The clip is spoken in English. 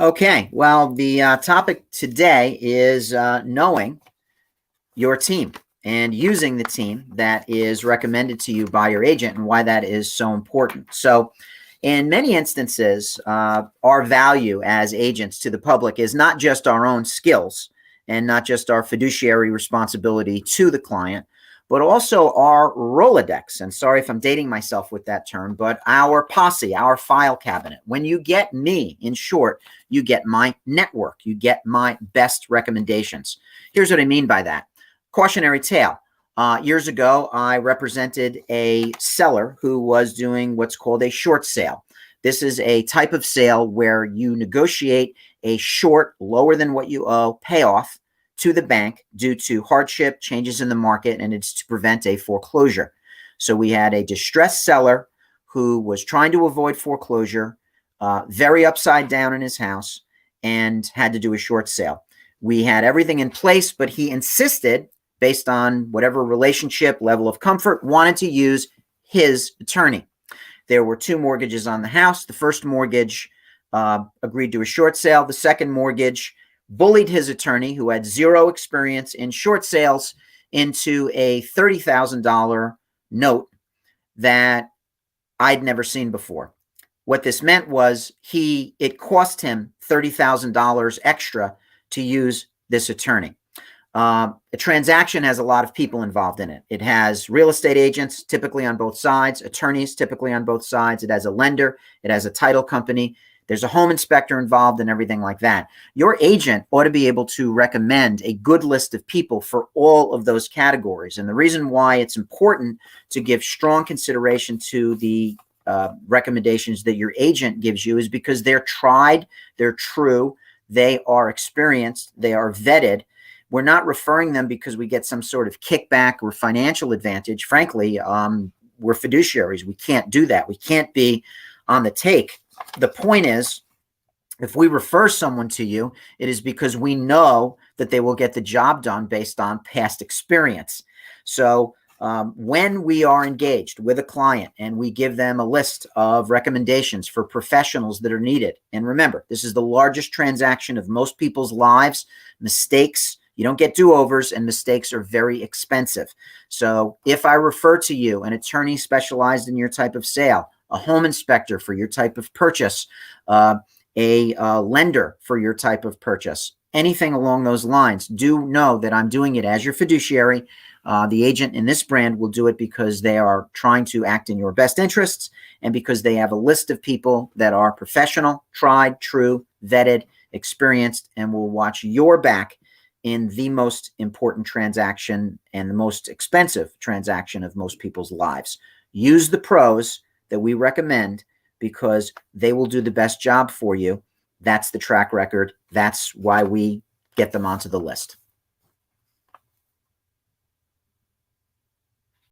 Okay, well, the topic today is knowing your team and using the team that is recommended to you by your agent and why that is so important. So, in many instances, our value as agents to the public is not just our own skills and not just our fiduciary responsibility to the client, but also our Rolodex. And sorry if I'm dating myself with that term, but our posse, our file cabinet. When you get me, in short, you get my network, you get my best recommendations. Here's what I mean by that. Cautionary tale. Years ago, I represented a seller who was doing what's called a short sale. This is a type of sale where you negotiate a short, lower than what you owe payoff to the bank due to hardship, changes in the market, and it's to prevent a foreclosure. So we had a distressed seller who was trying to avoid foreclosure, very upside down in his house, and had to do a short sale. We had everything in place, but he insisted, based on whatever relationship, level of comfort, wanted to use his attorney. There were two mortgages on the house. The first mortgage agreed to a short sale. The second mortgage bullied his attorney, who had zero experience in short sales, into a $30,000 note that I'd never seen before. What this meant was it cost him $30,000 extra to use this attorney. A transaction has a lot of people involved in it. It has real estate agents, typically on both sides, attorneys, typically on both sides. It has a lender. It has a title company. There's a home inspector involved and everything like that. Your agent ought to be able to recommend a good list of people for all of those categories. And the reason why it's important to give strong consideration to the recommendations that your agent gives you is because they're tried, they're true, they are experienced, they are vetted. We're not referring them because we get some sort of kickback or financial advantage. Frankly, we're fiduciaries. We can't do that. We can't be on the take. The point is, if we refer someone to you, it is because we know that they will get the job done based on past experience. So when we are engaged with a client and we give them a list of recommendations for professionals that are needed, and remember, this is the largest transaction of most people's lives. Mistakes, you don't get do-overs, and mistakes are very expensive. So if I refer to you an attorney specialized in your type of sale, a home inspector for your type of purchase, a lender for your type of purchase, anything along those lines, do know that I'm doing it as your fiduciary. The agent in this brand will do it because they are trying to act in your best interests and because they have a list of people that are professional, tried, true, vetted, experienced, and will watch your back in the most important transaction and the most expensive transaction of most people's lives. Use the pros that we recommend because they will do the best job for you. That's the track record. That's why we get them onto the list.